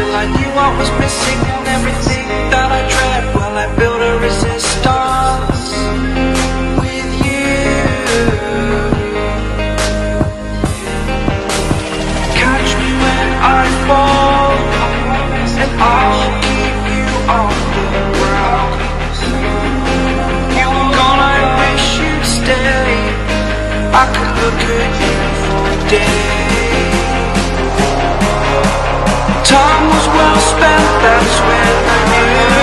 till I knew what was missing, and everything that I dread, well, I built a resistance with you. Catch me when I fall, and I'll keep you on the ground. You were gone, I wish you'd stay. I could look at you for days. Time was well spent, that's when I knew